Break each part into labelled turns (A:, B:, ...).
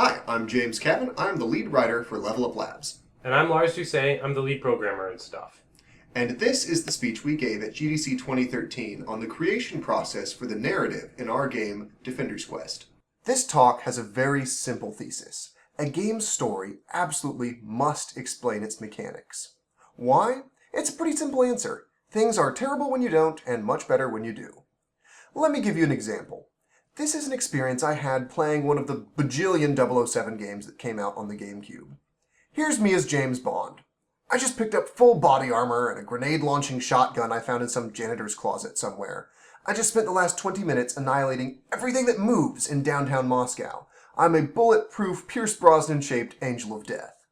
A: Hi, I'm James Cavan. I'm the lead writer for Level Up Labs.
B: And I'm Lars Doucet. I'm the lead programmer and stuff.
A: And this is the speech we gave at GDC 2013 on the creation process for the narrative in our game, Defender's Quest. This talk has a very simple thesis. A game's story absolutely must explain its mechanics. Why? It's a pretty simple answer. Things are terrible when you don't, and much better when you do. Let me give you an example. This is an experience I had playing one of the bajillion 007 games that came out on the GameCube. Here's me as James Bond. I just picked up full body armor and a grenade-launching shotgun I found in some janitor's closet somewhere. I just spent the last 20 minutes annihilating everything that moves in downtown Moscow. I'm a bulletproof, Pierce Brosnan-shaped angel of death.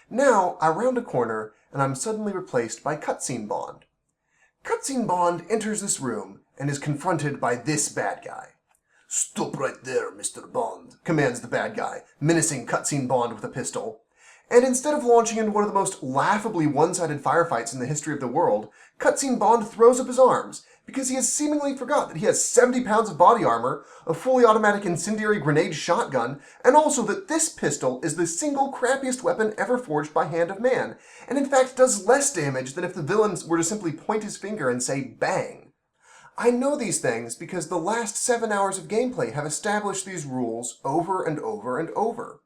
A: Now, I round a corner, and I'm suddenly replaced by Cutscene Bond. Cutscene Bond enters this room and is confronted by this bad guy. "Stop right there, Mr. Bond," commands the bad guy, menacing Cutscene Bond with a pistol. And instead of launching into one of the most laughably one-sided firefights in the history of the world, Cutscene Bond throws up his arms, because he has seemingly forgot that he has 70 pounds of body armor, a fully automatic incendiary grenade shotgun, and also that this pistol is the single crappiest weapon ever forged by hand of man, and in fact does less damage than if the villain were to simply point his finger and say bang. I know these things because the last 7 hours of gameplay have established these rules over and over and over.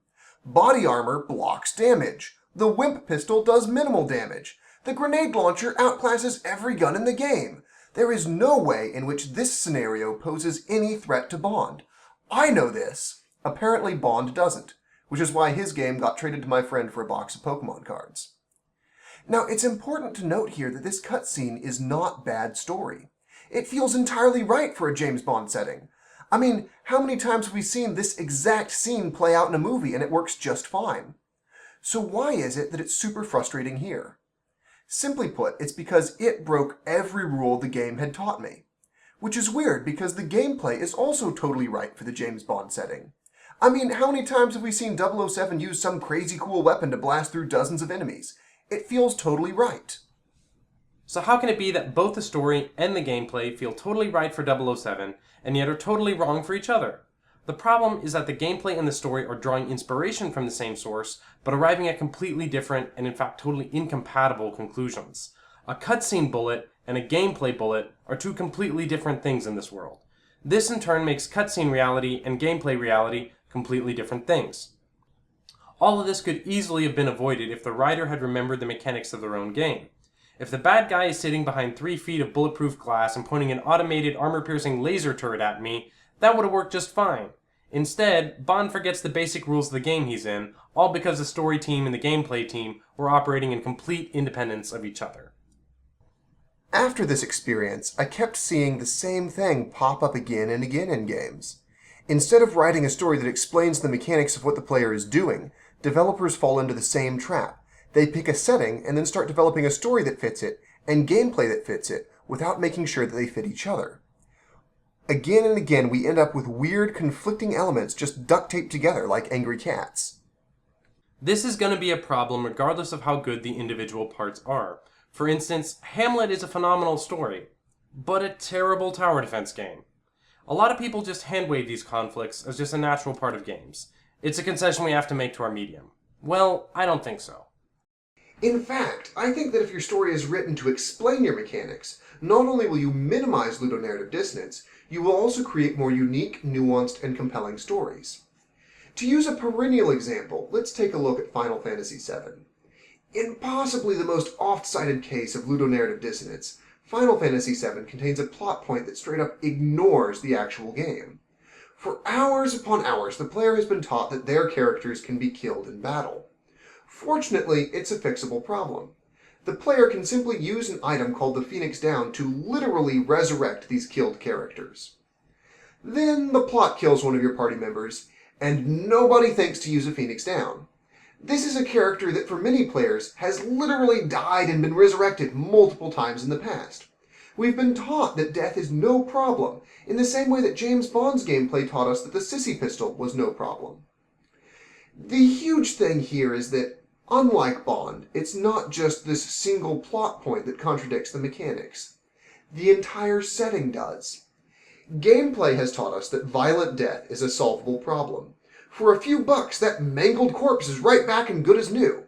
A: Body armor blocks damage. The Wimp pistol does minimal damage. The grenade launcher outclasses every gun in the game. There is no way in which this scenario poses any threat to Bond. I know this. Apparently Bond doesn't, which is why his game got traded to my friend for a box of Pokemon cards. Now, it's important to note here that this cutscene is not bad story. It feels entirely right for a James Bond setting. I mean, how many times have we seen this exact scene play out in a movie and it works just fine? So why is it that it's super frustrating here? Simply put, it's because it broke every rule the game had taught me. Which is weird because the gameplay is also totally right for the James Bond setting. I mean, how many times have we seen 007 use some crazy cool weapon to blast through dozens of enemies? It feels totally right.
B: So how can it be that both the story and the gameplay feel totally right for 007, and yet are totally wrong for each other? The problem is that the gameplay and the story are drawing inspiration from the same source, but arriving at completely different and in fact totally incompatible conclusions. A cutscene bullet and a gameplay bullet are two completely different things in this world. This in turn makes cutscene reality and gameplay reality completely different things. All of this could easily have been avoided if the writer had remembered the mechanics of their own game. If the bad guy is sitting behind 3 feet of bulletproof glass and pointing an automated armor-piercing laser turret at me, that would have worked just fine. Instead, Bond forgets the basic rules of the game he's in, all because the story team and the gameplay team were operating in complete independence of each other.
A: After this experience, I kept seeing the same thing pop up again and again in games. Instead of writing a story that explains the mechanics of what the player is doing, developers fall into the same trap. They pick a setting and then start developing a story that fits it and gameplay that fits it without making sure that they fit each other. Again and again, we end up with weird, conflicting elements just duct taped together like angry cats.
B: This is going to be a problem regardless of how good the individual parts are. For instance, Hamlet is a phenomenal story, but a terrible tower defense game. A lot of people just hand-wave these conflicts as just a natural part of games. It's a concession we have to make to our medium. Well, I don't think so.
A: In fact, I think that if your story is written to explain your mechanics, not only will you minimize ludonarrative dissonance, you will also create more unique, nuanced, and compelling stories. To use a perennial example, let's take a look at Final Fantasy VII. In possibly the most oft-cited case of ludonarrative dissonance, Final Fantasy VII contains a plot point that straight up ignores the actual game. For hours upon hours, the player has been taught that their characters can be killed in battle. Fortunately, it's a fixable problem. The player can simply use an item called the Phoenix Down to literally resurrect these killed characters. Then the plot kills one of your party members, and nobody thinks to use a Phoenix Down. This is a character that for many players has literally died and been resurrected multiple times in the past. We've been taught that death is no problem, in the same way that James Bond's gameplay taught us that the sissy pistol was no problem. The huge thing here is that, unlike Bond, it's not just this single plot point that contradicts the mechanics. The entire setting does. Gameplay has taught us that violent death is a solvable problem. For a few bucks, that mangled corpse is right back and good as new.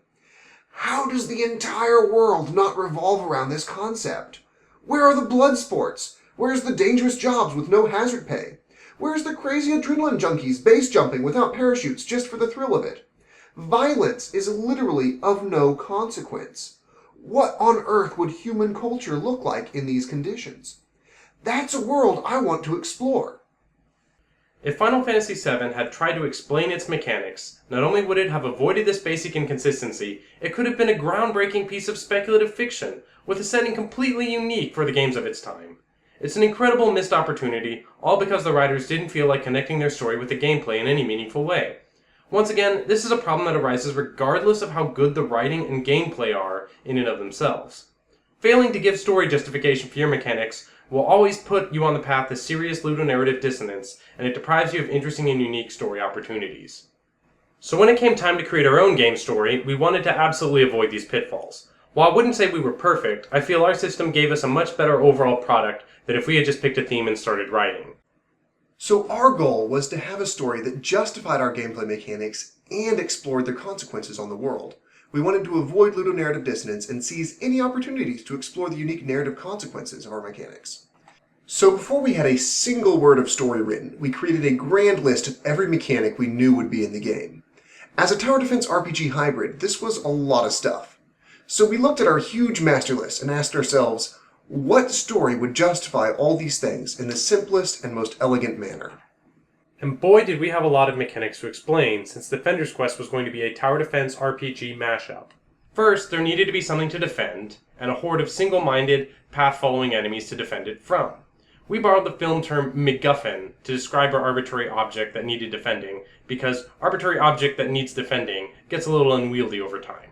A: How does the entire world not revolve around this concept? Where are the blood sports? Where's the dangerous jobs with no hazard pay? Where's the crazy adrenaline junkies base jumping without parachutes just for the thrill of it? Violence is literally of no consequence. What on earth would human culture look like in these conditions? That's a world I want to explore.
B: If Final Fantasy VII had tried to explain its mechanics, not only would it have avoided this basic inconsistency, it could have been a groundbreaking piece of speculative fiction, with a setting completely unique for the games of its time. It's an incredible missed opportunity, all because the writers didn't feel like connecting their story with the gameplay in any meaningful way. Once again, this is a problem that arises regardless of how good the writing and gameplay are in and of themselves. Failing to give story justification for your mechanics will always put you on the path to serious ludonarrative dissonance, and it deprives you of interesting and unique story opportunities. So when it came time to create our own game story, we wanted to absolutely avoid these pitfalls. While I wouldn't say we were perfect, I feel our system gave us a much better overall product than if we had just picked a theme and started writing.
A: So our goal was to have a story that justified our gameplay mechanics and explored their consequences on the world. We wanted to avoid ludonarrative dissonance and seize any opportunities to explore the unique narrative consequences of our mechanics. So before we had a single word of story written, we created a grand list of every mechanic we knew would be in the game. As a tower defense RPG hybrid, this was a lot of stuff. So we looked at our huge master list and asked ourselves, what story would justify all these things in the simplest and most elegant manner?
B: And boy did we have a lot of mechanics to explain, since Defender's Quest was going to be a tower defense RPG mashup. First, there needed to be something to defend, and a horde of single-minded, path-following enemies to defend it from. We borrowed the film term MacGuffin to describe our arbitrary object that needed defending, because arbitrary object that needs defending gets a little unwieldy over time.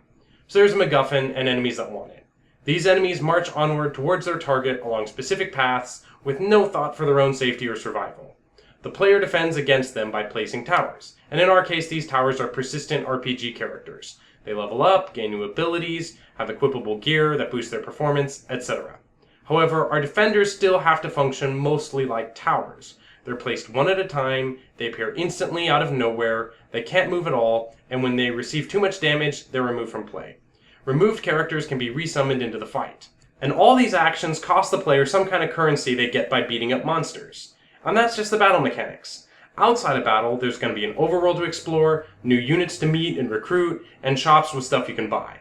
B: So there's a MacGuffin and enemies that want it. These enemies march onward towards their target along specific paths with no thought for their own safety or survival. The player defends against them by placing towers, and in our case these towers are persistent RPG characters. They level up, gain new abilities, have equipable gear that boosts their performance, etc. However, our defenders still have to function mostly like towers. They're placed one at a time, they appear instantly out of nowhere, they can't move at all, and when they receive too much damage, they're removed from play. Removed characters can be resummoned into the fight. And all these actions cost the player some kind of currency they get by beating up monsters. And that's just the battle mechanics. Outside of battle, there's going to be an overworld to explore, new units to meet and recruit, and shops with stuff you can buy.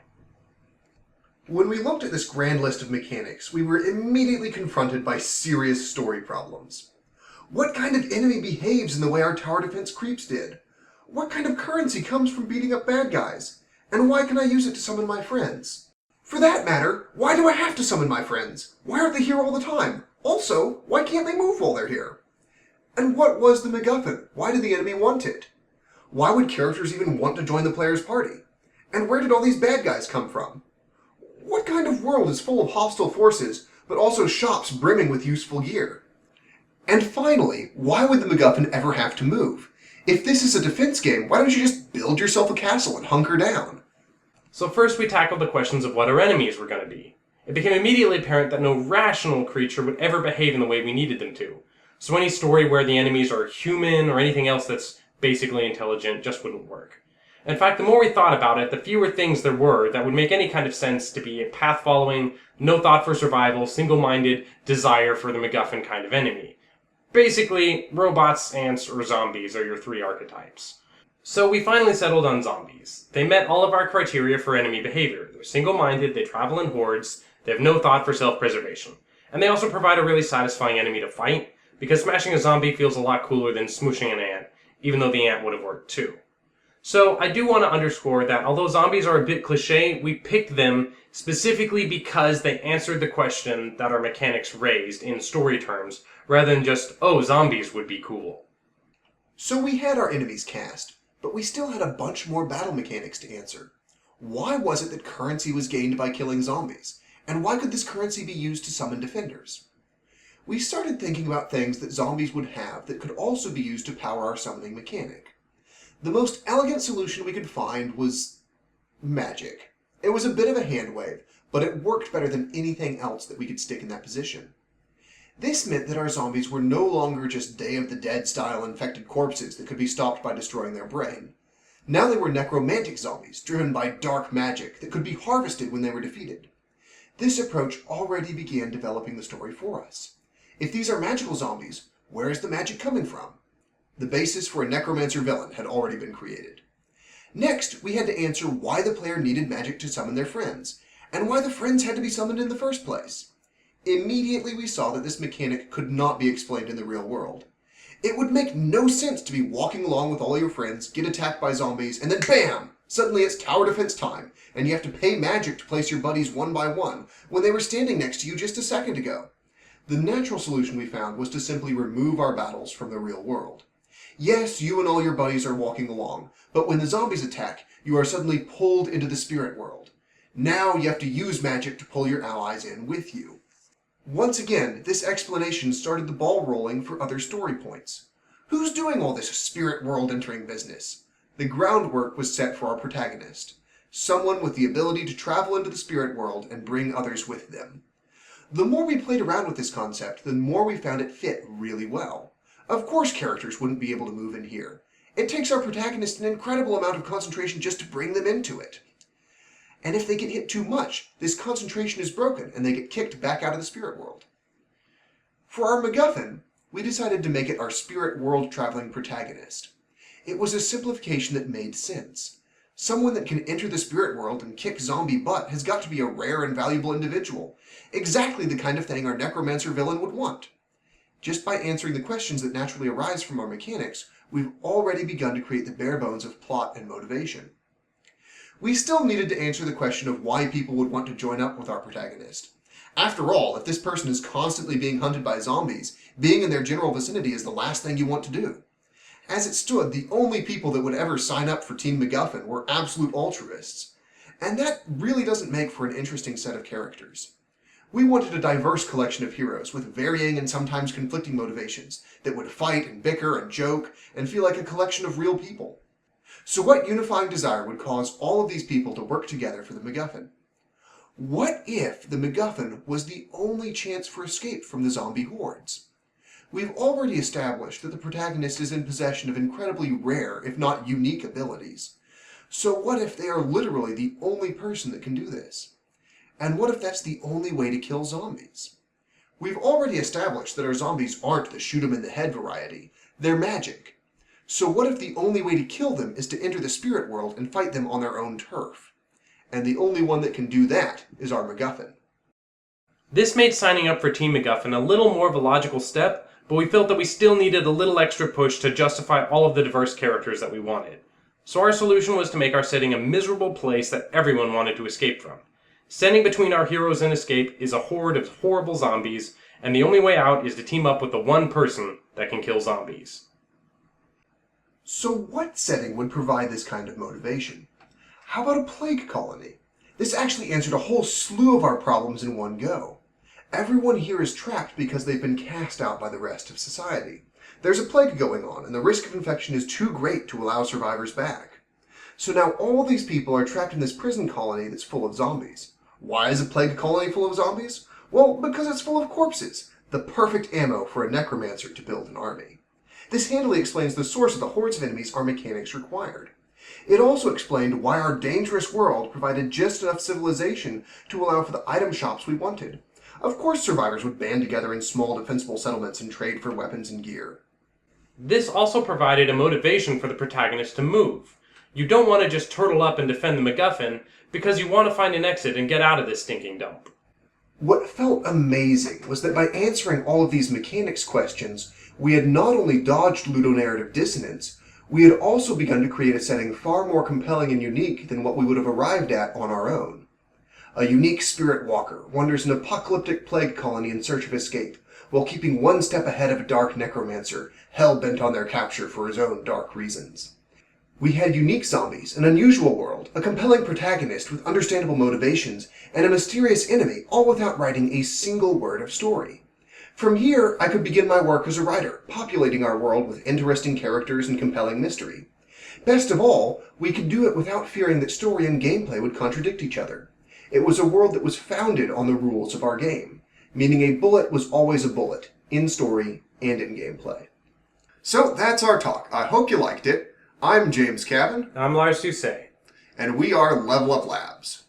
A: When we looked at this grand list of mechanics, we were immediately confronted by serious story problems. What kind of enemy behaves in the way our tower defense creeps did? What kind of currency comes from beating up bad guys? And why can I use it to summon my friends? For that matter, why do I have to summon my friends? Why aren't they here all the time? Also, why can't they move while they're here? And what was the MacGuffin? Why did the enemy want it? Why would characters even want to join the player's party? And where did all these bad guys come from? What kind of world is full of hostile forces, but also shops brimming with useful gear? And finally, why would the MacGuffin ever have to move? If this is a defense game, why don't you just build yourself a castle and hunker down?
B: So first we tackled the questions of what our enemies were going to be. It became immediately apparent that no rational creature would ever behave in the way we needed them to. So any story where the enemies are human or anything else that's basically intelligent just wouldn't work. In fact, the more we thought about it, the fewer things there were that would make any kind of sense to be a path-following, no thought for survival, single-minded desire for the MacGuffin kind of enemy. Basically, robots, ants, or zombies are your three archetypes. So we finally settled on zombies. They met all of our criteria for enemy behavior. They're single-minded, they travel in hordes, they have no thought for self-preservation. And they also provide a really satisfying enemy to fight, because smashing a zombie feels a lot cooler than smooshing an ant, even though the ant would have worked too. So I do want to underscore that although zombies are a bit cliche, we picked them specifically because they answered the question that our mechanics raised in story terms, rather than just, oh, zombies would be cool.
A: So we had our enemies cast, but we still had a bunch more battle mechanics to answer. Why was it that currency was gained by killing zombies? And why could this currency be used to summon defenders? We started thinking about things that zombies would have that could also be used to power our summoning mechanic. The most elegant solution we could find was magic. It was a bit of a hand wave, but it worked better than anything else that we could stick in that position. This meant that our zombies were no longer just Day of the Dead style infected corpses that could be stopped by destroying their brain. Now they were necromantic zombies, driven by dark magic that could be harvested when they were defeated. This approach already began developing the story for us. If these are magical zombies, where is the magic coming from? The basis for a necromancer villain had already been created. Next, we had to answer why the player needed magic to summon their friends, and why the friends had to be summoned in the first place. Immediately we saw that this mechanic could not be explained in the real world. It would make no sense to be walking along with all your friends, get attacked by zombies, and then BAM! Suddenly it's tower defense time, and you have to pay magic to place your buddies one by one when they were standing next to you just a second ago. The natural solution we found was to simply remove our battles from the real world. Yes, you and all your buddies are walking along, but when the zombies attack, you are suddenly pulled into the spirit world. Now you have to use magic to pull your allies in with you. Once again, this explanation started the ball rolling for other story points. Who's doing all this spirit world entering business? The groundwork was set for our protagonist, someone with the ability to travel into the spirit world and bring others with them. The more we played around with this concept, the more we found it fit really well. Of course characters wouldn't be able to move in here. It takes our protagonist an incredible amount of concentration just to bring them into it. And if they get hit too much, this concentration is broken and they get kicked back out of the spirit world. For our MacGuffin, we decided to make it our spirit world traveling protagonist. It was a simplification that made sense. Someone that can enter the spirit world and kick zombie butt has got to be a rare and valuable individual. Exactly the kind of thing our necromancer villain would want. Just by answering the questions that naturally arise from our mechanics, we've already begun to create the bare bones of plot and motivation. We still needed to answer the question of why people would want to join up with our protagonist. After all, if this person is constantly being hunted by zombies, being in their general vicinity is the last thing you want to do. As it stood, the only people that would ever sign up for Team MacGuffin were absolute altruists. And that really doesn't make for an interesting set of characters. We wanted a diverse collection of heroes with varying and sometimes conflicting motivations that would fight and bicker and joke and feel like a collection of real people. So what unifying desire would cause all of these people to work together for the MacGuffin? What if the MacGuffin was the only chance for escape from the zombie hordes? We've already established that the protagonist is in possession of incredibly rare, if not unique, abilities. So what if they are literally the only person that can do this? And what if that's the only way to kill zombies? We've already established that our zombies aren't the shoot 'em in the head variety. They're magic. So what if the only way to kill them is to enter the spirit world and fight them on their own turf? And the only one that can do that is our MacGuffin.
B: This made signing up for Team MacGuffin a little more of a logical step, but we felt that we still needed a little extra push to justify all of the diverse characters that we wanted. So our solution was to make our setting a miserable place that everyone wanted to escape from. Standing between our heroes and escape is a horde of horrible zombies, and the only way out is to team up with the one person that can kill zombies.
A: So what setting would provide this kind of motivation? How about a plague colony? This actually answered a whole slew of our problems in one go. Everyone here is trapped because they've been cast out by the rest of society. There's a plague going on, and the risk of infection is too great to allow survivors back. So now all these people are trapped in this prison colony that's full of zombies. Why is a plague colony full of zombies? Well, because it's full of corpses. The perfect ammo for a necromancer to build an army. This handily explains the source of the hordes of enemies our mechanics required. It also explained why our dangerous world provided just enough civilization to allow for the item shops we wanted. Of course survivors would band together in small defensible settlements and trade for weapons and gear.
B: This also provided a motivation for the protagonist to move. You don't want to just turtle up and defend the MacGuffin, because you want to find an exit and get out of this stinking dump.
A: What felt amazing was that by answering all of these mechanics questions, we had not only dodged ludonarrative dissonance, we had also begun to create a setting far more compelling and unique than what we would have arrived at on our own. A unique spirit walker wanders an apocalyptic plague colony in search of escape, while keeping one step ahead of a dark necromancer, hell-bent on their capture for his own dark reasons. We had unique zombies, an unusual world, a compelling protagonist with understandable motivations, and a mysterious enemy, all without writing a single word of story. From here, I could begin my work as a writer, populating our world with interesting characters and compelling mystery. Best of all, we could do it without fearing that story and gameplay would contradict each other. It was a world that was founded on the rules of our game. meaning a bullet was always a bullet, in story and in gameplay. So that's our talk. I hope you liked it. I'm James Cavan.
B: I'm Lars Doucet.
A: And we are Level Up Labs.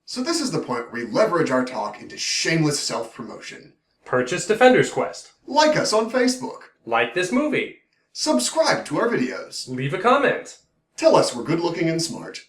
A: So this is the point where we leverage our talk into shameless self-promotion.
B: Purchase Defender's Quest.
A: Like us on Facebook.
B: Like this movie.
A: Subscribe to our videos.
B: Leave a comment.
A: Tell us we're good looking and smart.